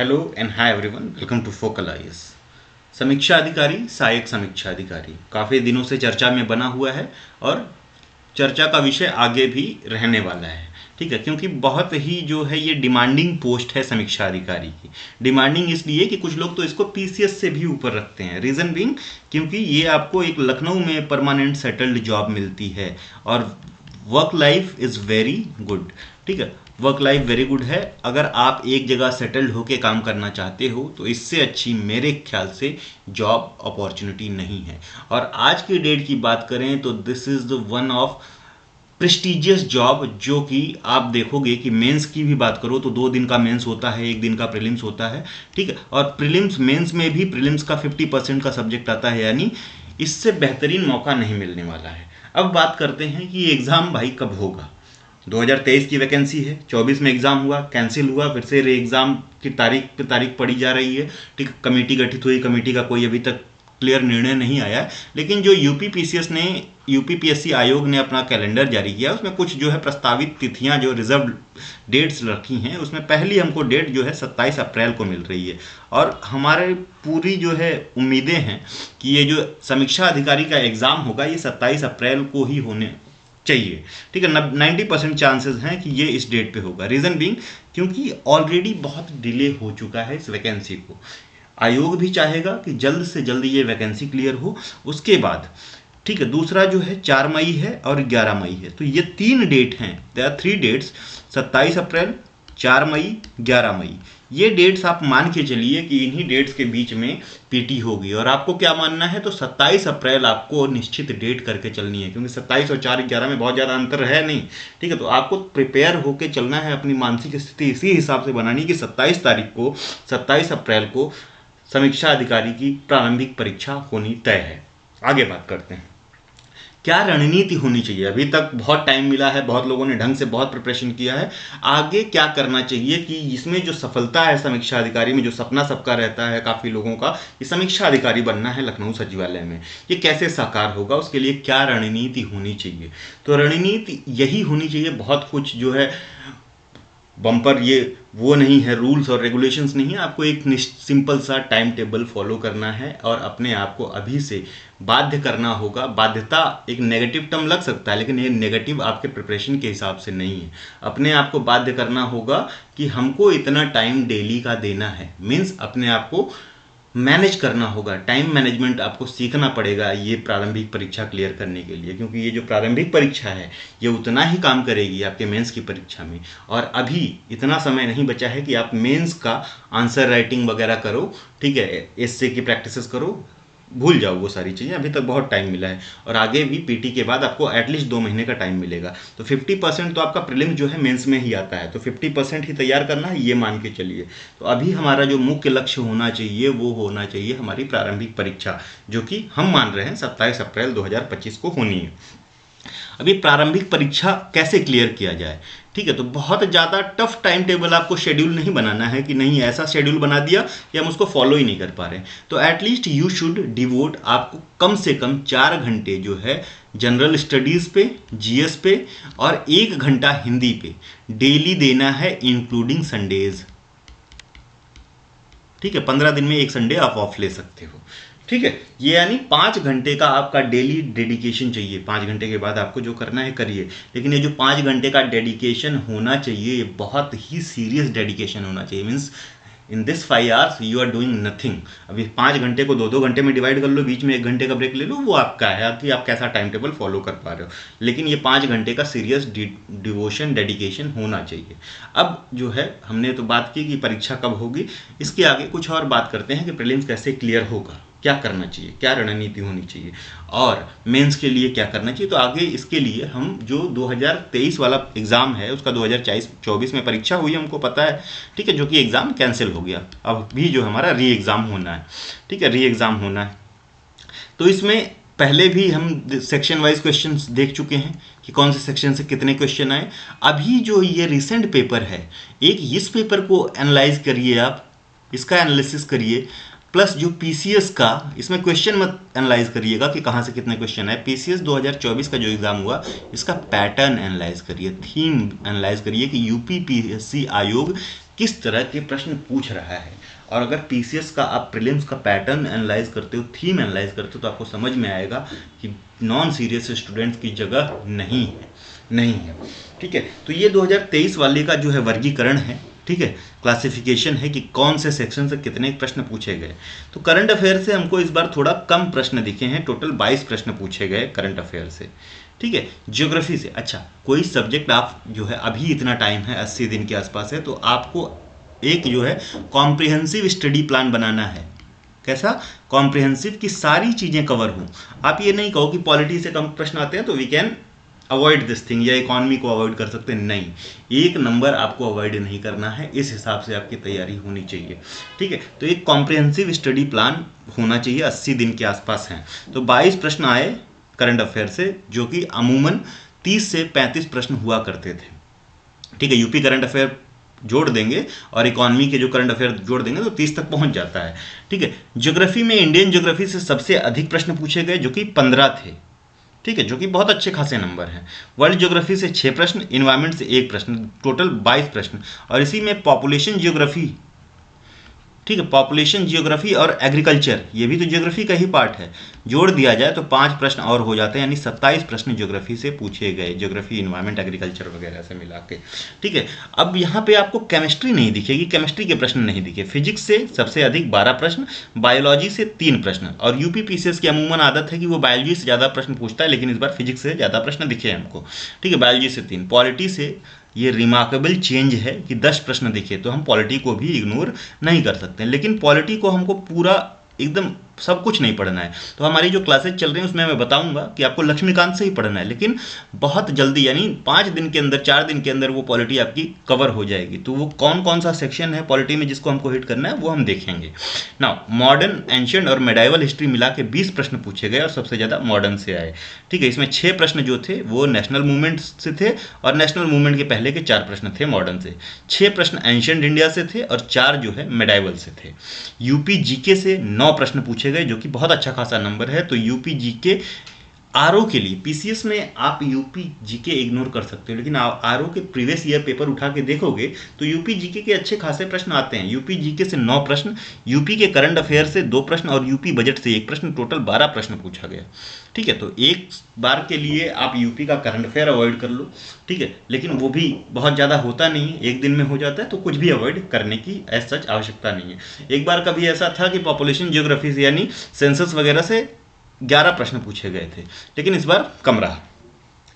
Hello and hi everyone, welcome to Focal IAS. समीक्षा अधिकारी, सहायक समीक्षा अधिकारी काफ़ी दिनों से चर्चा में बना हुआ है और चर्चा का विषय आगे भी रहने वाला है। ठीक है, क्योंकि बहुत ही जो है ये डिमांडिंग पोस्ट है समीक्षा अधिकारी की। डिमांडिंग इसलिए कि कुछ लोग तो इसको पीसीएस से भी ऊपर रखते हैं। रीज़न बीइंग क्योंकि ये आपको एक लखनऊ में परमानेंट सेटल्ड जॉब मिलती है और work life is very good. ठीक है, वर्क लाइफ वेरी गुड है। अगर आप एक जगह सेटल्ड होकर काम करना चाहते हो तो इससे अच्छी मेरे ख्याल से जॉब अपॉर्चुनिटी नहीं है। और आज की डेट की बात करें तो this is the one of prestigious job, जो कि आप देखोगे कि मेंस की भी बात करो तो 2 दिन का मेंस होता है, 1 दिन का प्रीलिम्स होता है। ठीक है, और प्रीलिम्स मेंस में भी प्रीलिम्स का 50% का सब्जेक्ट आता है, यानी इससे बेहतरीन मौका नहीं मिलने वाला है। अब बात करते हैं कि एग्ज़ाम भाई कब होगा। 2023 की वैकेंसी है, 24 में एग्ज़ाम हुआ, कैंसिल हुआ, फिर से रे एग्ज़ाम की तारीख पे तारीख पड़ी जा रही है। ठीक, कमेटी गठित हुई, कमेटी का कोई अभी तक क्लियर निर्णय नहीं आया है। लेकिन जो यूपीपीएससी आयोग ने अपना कैलेंडर जारी किया, उसमें कुछ जो है प्रस्तावित तिथियां, जो रिजर्व डेट्स रखी हैं, उसमें पहली हमको डेट जो है 27 अप्रैल को मिल रही है। और हमारे पूरी जो है उम्मीदें हैं कि ये जो समीक्षा अधिकारी का एग्ज़ाम होगा ये 27 अप्रैल को ही होने चाहिए। ठीक है, 90% चांसेस हैं कि ये इस डेट पे होगा। रीज़न बीइंग क्योंकि ऑलरेडी बहुत डिले हो चुका है इस वैकेंसी को। आयोग भी चाहेगा कि जल्द से जल्द ये वैकेंसी क्लियर हो। उसके बाद ठीक है, दूसरा जो है 4 मई है और 11 मई है। तो ये 3 डेट हैं, देयर आर 3 डेट्स, 27 अप्रैल, 4 मई, 11 मई। ये डेट्स आप मान के चलिए कि इन्हीं डेट्स के बीच में पीटी होगी। और आपको क्या मानना है, तो 27 अप्रैल आपको निश्चित डेट करके चलनी है, क्योंकि 27 और 4-11 में बहुत ज़्यादा अंतर है नहीं। ठीक है, तो आपको प्रिपेयर होकर चलना है, अपनी मानसिक स्थिति इसी हिसाब से बनानी कि 27 अप्रैल को समीक्षा अधिकारी की प्रारंभिक परीक्षा होनी तय है। आगे बात करते हैं, क्या रणनीति होनी चाहिए। अभी तक बहुत टाइम मिला है, बहुत लोगों ने ढंग से बहुत प्रिपरेशन किया है। आगे क्या करना चाहिए कि इसमें जो सफलता है समीक्षा अधिकारी में, जो सपना सबका रहता है काफ़ी लोगों का कि समीक्षा अधिकारी बनना है लखनऊ सचिवालय में, ये कैसे साकार होगा, उसके लिए क्या रणनीति होनी चाहिए। तो रणनीति यही होनी चाहिए, बहुत कुछ जो है बम्पर ये वो नहीं है, रूल्स और रेगुलेशंस नहीं है। आपको एक सिंपल सा टाइम टेबल फॉलो करना है और अपने आप को अभी से बाध्य करना होगा। बाध्यता एक नेगेटिव टर्म लग सकता है, लेकिन ये नेगेटिव आपके प्रिपरेशन के हिसाब से नहीं है। अपने आप को बाध्य करना होगा कि हमको इतना टाइम डेली का देना है, मीन्स अपने आप को मैनेज करना होगा। टाइम मैनेजमेंट आपको सीखना पड़ेगा ये प्रारंभिक परीक्षा क्लियर करने के लिए, क्योंकि ये जो प्रारंभिक परीक्षा है ये उतना ही काम करेगी आपके मेंस की परीक्षा में। और अभी इतना समय नहीं बचा है कि आप मेंस का आंसर राइटिंग वगैरह करो। ठीक है, एस्से की प्रैक्टिसेस करो, भूल जाओ वो सारी चीज़ें, अभी तक बहुत टाइम मिला है। और आगे भी पीटी के बाद आपको एटलीस्ट 2 महीने का टाइम मिलेगा। तो 50% तो आपका प्रीलिम्स जो है मेंस में ही आता है, तो 50% ही तैयार करना है, ये मान के चलिए। तो अभी हमारा जो मुख्य लक्ष्य होना चाहिए वो होना चाहिए हमारी प्रारंभिक परीक्षा, जो कि हम मान रहे हैं 27 अप्रैल 2025 को होनी है। अभी प्रारंभिक परीक्षा कैसे क्लियर किया जाए। ठीक है, तो बहुत ज़्यादा टफ टाइम टेबल आपको शेड्यूल नहीं बनाना है कि नहीं ऐसा शेड्यूल बना दिया कि हम उसको फॉलो ही नहीं कर पा रहे। तो एटलीस्ट यू शुड डिवोट, आपको कम से कम 4 घंटे जो है जनरल स्टडीज़ पे, जीएस पे और 1 घंटा हिंदी पे डेली देना है, इंक्लूडिंग संडेज। ठीक है, 15 दिन में 1 संडे आप ऑफ ले सकते हो। ठीक है, ये यानी 5 घंटे का आपका डेली डेडिकेशन चाहिए। 5 घंटे के बाद आपको जो करना है करिए, लेकिन ये जो 5 घंटे का डेडिकेशन होना चाहिए ये बहुत ही सीरियस डेडिकेशन होना चाहिए। Means in this 5 hours you are doing nothing. अभी 5 घंटे को 2-2 घंटे में डिवाइड कर लो, बीच में 1 घंटे का ब्रेक ले लो, वो आपका है कि आप कैसा टाइम टेबल फॉलो कर पा रहे हो। लेकिन ये 5 घंटे का सीरियस डिवोशन, डेडिकेशन होना चाहिए। अब जो है हमने तो बात की कि परीक्षा कब होगी, इसके आगे कुछ और बात करते हैं कि प्रीलिम्स कैसे क्लियर होगा, क्या करना चाहिए, क्या रणनीति होनी चाहिए और मेंस के लिए क्या करना चाहिए। तो आगे इसके लिए हम जो 2023 वाला एग्ज़ाम है उसका 2024 में परीक्षा हुई, हमको पता है। ठीक है, जो कि एग्ज़ाम कैंसिल हो गया। अब भी जो हमारा री एग्ज़ाम होना है। ठीक है, री एग्ज़ाम होना है। तो इसमें पहले भी हम सेक्शन वाइज क्वेश्चंस देख चुके हैं कि कौन से सेक्शन से कितने क्वेश्चन आए। अभी जो ये रिसेंट पेपर है, एक इस पेपर को एनालाइज करिए, आप इसका एनालिसिस करिए, प्लस जो पीसीएस का, इसमें क्वेश्चन मत एनालाइज करिएगा कि कहाँ से कितने क्वेश्चन आए। पीसीएस 2024 का जो एग्ज़ाम हुआ इसका पैटर्न एनालाइज करिए, थीम एनालाइज करिए कि यूपीपीएससी आयोग किस तरह के प्रश्न पूछ रहा है। और अगर पीसीएस का आप प्रीलिम्स का पैटर्न एनालाइज करते हो, थीम एनालाइज करते हो, तो आपको समझ में आएगा कि नॉन सीरियस स्टूडेंट्स की जगह नहीं है। ठीक है, तो ये 2023 वाले का जो है वर्गीकरण है, ठीक है, क्लासिफिकेशन है कि कौन से सेक्शन से कितने प्रश्न पूछे गए। तो करंट अफेयर से हमको इस बार थोड़ा कम प्रश्न दिखे हैं, टोटल 22 प्रश्न पूछे गए करंट अफेयर से। ठीक है, ज्योग्राफी से, अच्छा कोई सब्जेक्ट आप जो है अभी इतना टाइम है 80 दिन के आसपास है, तो आपको एक जो है कॉम्प्रिहेंसिव स्टडी प्लान बनाना है। कैसा? कॉम्प्रिहेंसिव, की सारी चीज़ें कवर हों। आप ये नहीं कहो कि पॉलिटी से कम प्रश्न आते हैं तो we can avoid this thing, या इकॉनमी को अवॉइड कर सकते हैं, नहीं, एक नंबर आपको अवॉइड नहीं करना है, इस हिसाब से आपकी तैयारी होनी चाहिए। ठीक है, तो एक कॉम्प्रिहेंसिव स्टडी प्लान होना चाहिए, 80 दिन के आसपास हैं। तो 22 प्रश्न आए करंट अफेयर से, जो कि अमूमन 30 से 35 प्रश्न हुआ करते थे। ठीक है, यूपी करंट अफेयर जोड़ देंगे और इकॉनमी के जो करंट अफेयर जोड़ देंगे तो 30 तक पहुंच जाता है। ठीक है, ज्योग्राफी में इंडियन ज्योग्राफी से सबसे अधिक प्रश्न पूछे गए, जो कि 15 थे। ठीक है, जो कि बहुत अच्छे खासे नंबर हैं। वर्ल्ड ज्योग्राफी से 6 प्रश्न, इन्वायरमेंट से 1 प्रश्न, टोटल 22 प्रश्न। और इसी में पॉपुलेशन ज्योग्राफी, ठीक है, पॉपुलेशन जियोग्राफी और एग्रीकल्चर, ये भी तो जियोग्राफी का ही पार्ट है, जोड़ दिया जाए तो 5 प्रश्न और हो जाते हैं, यानी 27 प्रश्न जियोग्राफी से पूछे गए, जियोग्राफी, इन्वायरमेंट, एग्रीकल्चर वगैरह से मिला के। ठीक है, अब यहाँ पे आपको केमिस्ट्री नहीं दिखेगी, केमिस्ट्री के प्रश्न नहीं दिखे। फिजिक्स से सबसे अधिक 12 प्रश्न, बायोलॉजी से 3 प्रश्न। और यूपी पीसीएस की अमूमन आदत है कि वो बायोलॉजी से ज़्यादा प्रश्न पूछता है, लेकिन इस बार फिजिक्स से ज़्यादा प्रश्न दिखे हमको। ठीक है, बायोलॉजी से 3, पॉलिटी से ये रिमार्केबल चेंज है कि 10 प्रश्न दिखे, तो हम पॉलिटी को भी इग्नोर नहीं कर सकते। लेकिन पॉलिटी को हमको पूरा एकदम सब कुछ नहीं पढ़ना है। तो हमारी जो क्लासेज चल रही हैं उसमें मैं बताऊंगा कि आपको लक्ष्मीकांत से ही पढ़ना है, लेकिन बहुत जल्दी, यानी 5 दिन के अंदर, 4 दिन के अंदर वो पॉलिटी आपकी कवर हो जाएगी। तो वो कौन कौन सा सेक्शन है पॉलिटी में जिसको हमको हिट करना है वो हम देखेंगे। नाउ मॉडर्न, एंशिएंट और मेडाइवल हिस्ट्री मिला के 20 प्रश्न पूछे गए और सबसे ज़्यादा मॉडर्न से आए। ठीक है, इसमें 6 प्रश्न जो थे वो नेशनल मूवमेंट से थे, और नेशनल मूवमेंट के पहले के 4 प्रश्न थे मॉडर्न से। 6 प्रश्न एंशिएंट इंडिया से थे और 4 जो है मेडाइवल से थे। यूपी जीके से 9 प्रश्न पूछे गए, जो कि बहुत अच्छा खासा नंबर है। तो यूपी जीके आरओ के लिए, पीसीएस में आप यूपी जीके इग्नोर कर सकते हो, लेकिन आरओ के प्रीवियस ईयर पेपर उठा के देखोगे तो यूपी जीके के अच्छे खासे प्रश्न आते हैं। यूपी जीके से 9 प्रश्न, यूपी के करंट अफेयर से 2 प्रश्न और यूपी बजट से 1 प्रश्न, टोटल 12 प्रश्न पूछा गया। ठीक है, तो एक बार के लिए आप यूपी का करंट अफेयर अवॉइड कर लो। ठीक है, लेकिन वो भी बहुत ज़्यादा होता नहीं है, एक दिन में हो जाता है, तो कुछ भी अवॉइड करने की एज सच आवश्यकता नहीं है। एक बार कभी ऐसा था कि पॉपुलेशन जियोग्राफी से, यानी सेंसस वगैरह से 11 प्रश्न पूछे गए थे, लेकिन इस बार कम रहा।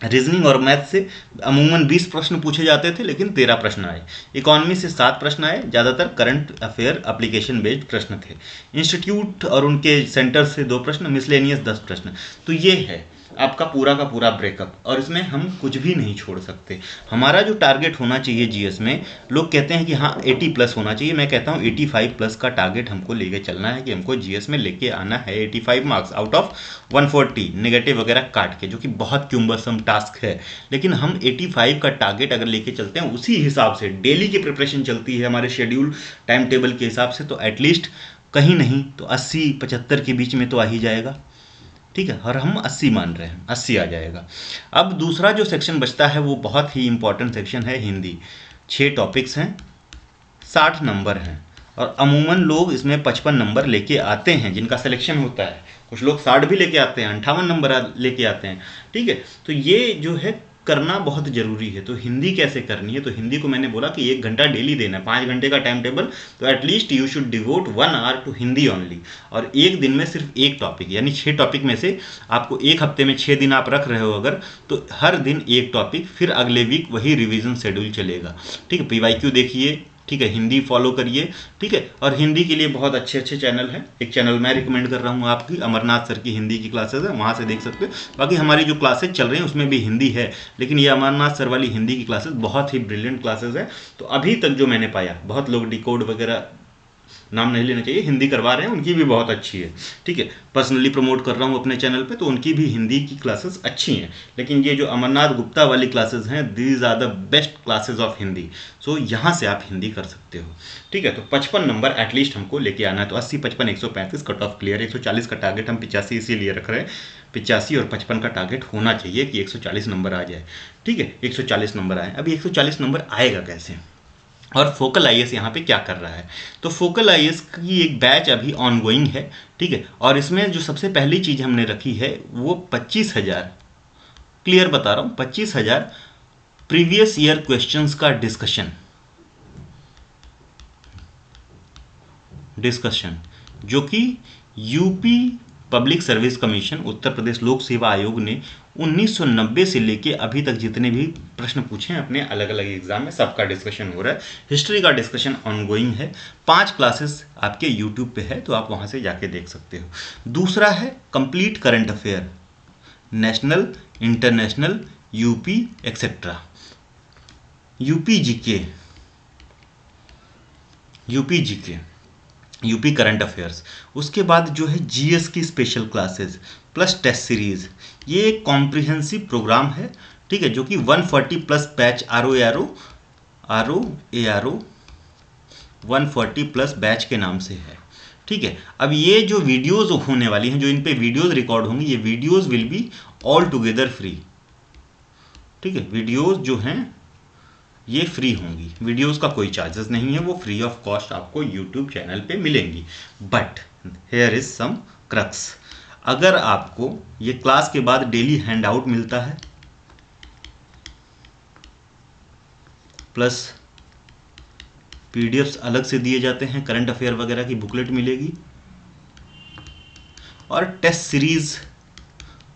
रीजनिंग और मैथ से अमूमन 20 प्रश्न पूछे जाते थे, लेकिन 13 प्रश्न आए। इकोनॉमी से 7 प्रश्न आए, ज़्यादातर करंट अफेयर एप्लीकेशन बेस्ड प्रश्न थे। इंस्टीट्यूट और उनके सेंटर से 2 प्रश्न, मिसलेनियस 10 प्रश्न। तो ये है आपका पूरा का पूरा ब्रेकअप, और इसमें हम कुछ भी नहीं छोड़ सकते। हमारा जो टारगेट होना चाहिए जीएस में, लोग कहते हैं कि हाँ 80 प्लस होना चाहिए, मैं कहता हूँ 85 प्लस का टारगेट हमको लेके चलना है, कि हमको जीएस में लेके आना है 85 मार्क्स आउट ऑफ 140, नेगेटिव वगैरह काट के, जो कि बहुत क्यूम्बरसम टास्क है। लेकिन हम 85 का टारगेट अगर लेके चलते हैं, उसी हिसाब से डेली की प्रिपरेशन चलती है हमारे शेड्यूल टाइम टेबल के हिसाब से, तो एटलीस्ट कहीं नहीं तो 80-75 के बीच में तो आ ही जाएगा। ठीक है, और हम 80 मान रहे हैं, 80 आ जाएगा। अब दूसरा जो सेक्शन बचता है वो बहुत ही इंपॉर्टेंट सेक्शन है, हिंदी। 6 टॉपिक्स हैं, 60 नंबर हैं, और अमूमन लोग इसमें 55 नंबर लेके आते हैं जिनका सिलेक्शन होता है। कुछ लोग 60 भी लेके आते हैं, 58 नंबर लेके आते हैं। ठीक है, तो ये जो है करना बहुत ज़रूरी है। तो हिंदी कैसे करनी है? तो हिंदी को मैंने बोला कि 1 घंटा डेली देना है, 5 घंटे का टाइम टेबल, तो at least you should devote 1 hour to Hindi only. और एक दिन में सिर्फ 1 टॉपिक, यानी 6 टॉपिक में से आपको एक हफ्ते में 6 दिन आप रख रहे हो अगर, तो हर दिन 1 टॉपिक, फिर अगले वीक वही रिवीजन शेड्यूल चलेगा। ठीक है, पीवाईक्यू देखिए, ठीक है, हिंदी फॉलो करिए। ठीक है, और हिंदी के लिए बहुत अच्छे अच्छे चैनल हैं। एक चैनल मैं रिकमेंड कर रहा हूँ आपकी, अमरनाथ सर की हिंदी की क्लासेस है, वहाँ से देख सकते हो। बाकी हमारी जो क्लासेज चल रही हैं उसमें भी हिंदी है, लेकिन ये अमरनाथ सर वाली हिंदी की क्लासेस बहुत ही ब्रिलियंट क्लासेस है। तो अभी तक जो मैंने पाया, बहुत लोग डिकोड वगैरह, नाम नहीं लेना चाहिए, हिंदी करवा रहे हैं, उनकी भी बहुत अच्छी है। ठीक है, पर्सनली प्रमोट कर रहा हूँ अपने चैनल पे, तो उनकी भी हिंदी की क्लासेस अच्छी हैं। लेकिन ये जो अमरनाथ गुप्ता वाली क्लासेस हैं, these are the best classes of Hindi. So यहाँ से आप हिंदी कर सकते हो। ठीक है, तो 55 नंबर एटलीस्ट हमको लेके आना है। तो 80, 55, 135 कट ऑफ क्लियर। 140 का टारगेट हम 85 इसीलिए रख रहे हैं, 85 और 55 का टारगेट होना चाहिए कि 140 नंबर आ जाए। ठीक है, 140 नंबर आए। अभी 140 नंबर आएगा कैसे? और फोकल आईएएस यहाँ पे क्या कर रहा है। तो फोकल आईएएस की एक बैच अभी ऑनगोइंग है, ठीक है। और इसमें जो सबसे पहली चीज़ हमने रखी है वो 25,000, क्लियर बता रहा हूँ, 25,000 प्रीवियस ईयर क्वेश्चंस का डिस्कशन जो कि UP public service commission, Uttar Pradesh लोक सेवा आयोग ने 1990 से लेके अभी तक जितने भी प्रश्न पूछे हैं अपने अलग अलग एग्जाम में, सबका डिस्कशन हो रहा है। हिस्ट्री का डिस्कशन ऑनगोइंग है। 5 क्लासेस आपके यूट्यूब पे है, तो आप वहाँ से जाके देख सकते हो। दूसरा है complete current affair, national, international, UP etcetera, UP GK, UP current affairs. उसके बाद जो है जीएस की special classes plus test series. ये एक कॉम्प्रिहेंसिव प्रोग्राम है, ठीक है, जो कि 140 प्लस बैच आर ओ ए 140 प्लस बैच के नाम से है, ठीक है। अब ये जो वीडियोस होने वाली हैं, जो इन पे वीडियोस रिकॉर्ड होंगी, ये videos will be all together free, ठीक है। वीडियोस जो हैं ये फ्री होंगी, वीडियोस का कोई चार्जेस नहीं है, वो फ्री ऑफ कॉस्ट आपको यूट्यूब चैनल पे मिलेंगी। But here is some crux, अगर आपको ये क्लास के बाद डेली हैंड आउट मिलता है प्लस पीडीएफ्स अलग से दिए जाते हैं, करंट अफेयर वगैरह की बुकलेट मिलेगी, और test series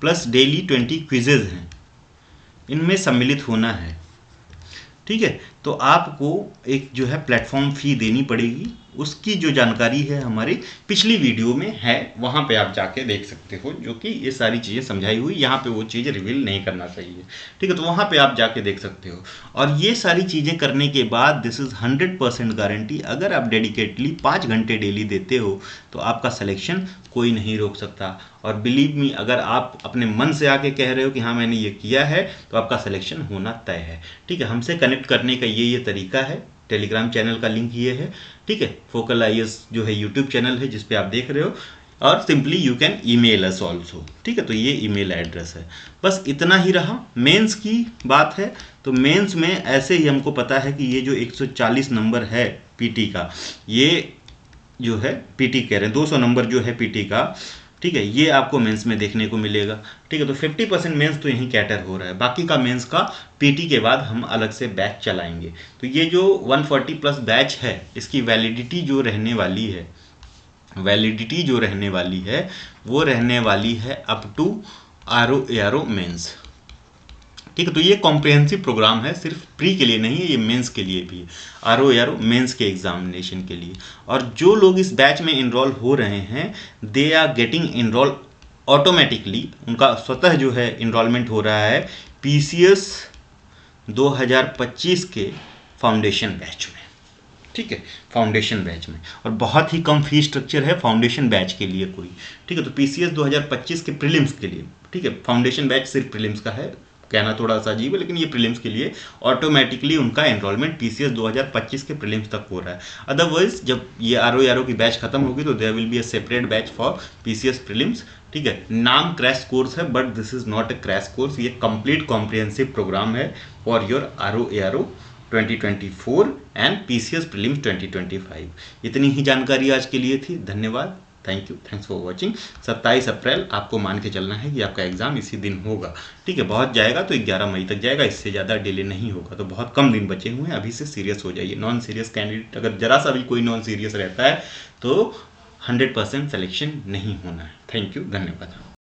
plus daily 20 quizzes हैं, इनमें सम्मिलित होना है, ठीक है। तो आपको एक जो है प्लेटफॉर्म फी देनी पड़ेगी, उसकी जो जानकारी है हमारी पिछली वीडियो में है, वहाँ पे आप जाके देख सकते हो, जो कि ये सारी चीज़ें समझाई हुई, यहाँ पे वो चीज़ रिवील नहीं करना चाहिए, ठीक है। तो वहाँ पे आप जाके देख सकते हो। और ये सारी चीज़ें करने के बाद दिस इज़ 100% गारंटी, अगर आप डेडिकेटली 5 घंटे डेली देते हो तो आपका सिलेक्शन कोई नहीं रोक सकता। और बिलीव मी, अगर आप अपने मन से आके कह रहे हो कि हाँ मैंने ये किया है, तो आपका सिलेक्शन होना तय है, ठीक है। हमसे कनेक्ट करने का ये तरीका है, टेलीग्राम चैनल का लिंक ये है, ठीक है। फोकल आईएएस जो है यूट्यूब चैनल है जिस पे आप देख रहे हो, और simply you can email us also, ठीक है। तो ये ईमेल एड्रेस है, बस इतना ही रहा। मेंस की बात है तो मेंस में ऐसे ही हमको पता है कि ये जो 140 नंबर है पीटी का, ये जो है पीटी कह रहे हैं 200 नंबर जो है पीटी का, ठीक है, ये आपको मेंस में देखने को मिलेगा, ठीक है। तो 50% मेंस तो यहीं कैटर हो रहा है, बाकी का मेंस का पीटी के बाद हम अलग से बैच चलाएंगे। तो ये जो 140 प्लस बैच है, इसकी वैलिडिटी जो रहने वाली है, वो रहने वाली है अप टू आरओ मेंस, ठीक है। तो ये कॉम्प्रिहेंसिव प्रोग्राम है, सिर्फ प्री के लिए नहीं है, ये मेंस के लिए भी है, आरओ मेंस के एग्जामिनेशन के लिए। और जो लोग इस बैच में इनरोल हो रहे हैं, they are getting enrol automatically, उनका स्वतः जो है इनरोलमेंट हो रहा है पीसीएस 2025 के फाउंडेशन बैच में, ठीक है, फाउंडेशन बैच में। और बहुत ही कम फी स्ट्रक्चर है फाउंडेशन बैच के लिए कोई, ठीक है। तो पीसीएस 2025 के प्रीलिम्स के लिए, ठीक है, फाउंडेशन बैच सिर्फ प्रीलिम्स का है, कहना थोड़ा सा अजीब है, लेकिन ये प्रीलिम्स के लिए ऑटोमेटिकली उनका एनरोलमेंट पीसीएस 2025 के प्रीलिम्स तक हो रहा है। अदरवाइज जब ये आरओ की बैच खत्म होगी तो there will be a separate batch for PCS prelims, ठीक है। नाम क्रैश कोर्स है, but this is not a crash course, ये कंप्लीट कॉम्प्रिहेंसिव प्रोग्राम है for your RO 2024 and PCS prelims 2025। इतनी ही जानकारी आज के लिए थी, धन्यवाद, thank you, thanks for watching. 27 अप्रैल आपको मान के चलना है कि आपका एग्जाम इसी दिन होगा, ठीक है। बहुत जाएगा तो 11 मई तक जाएगा, इससे ज़्यादा डिले नहीं होगा, तो बहुत कम दिन बचे हुए हैं, अभी से सीरियस हो जाइए। नॉन सीरियस कैंडिडेट अगर जरा सा भी कोई नॉन सीरियस रहता है तो 100% सिलेक्शन नहीं होना है। थैंक यू, धन्यवाद।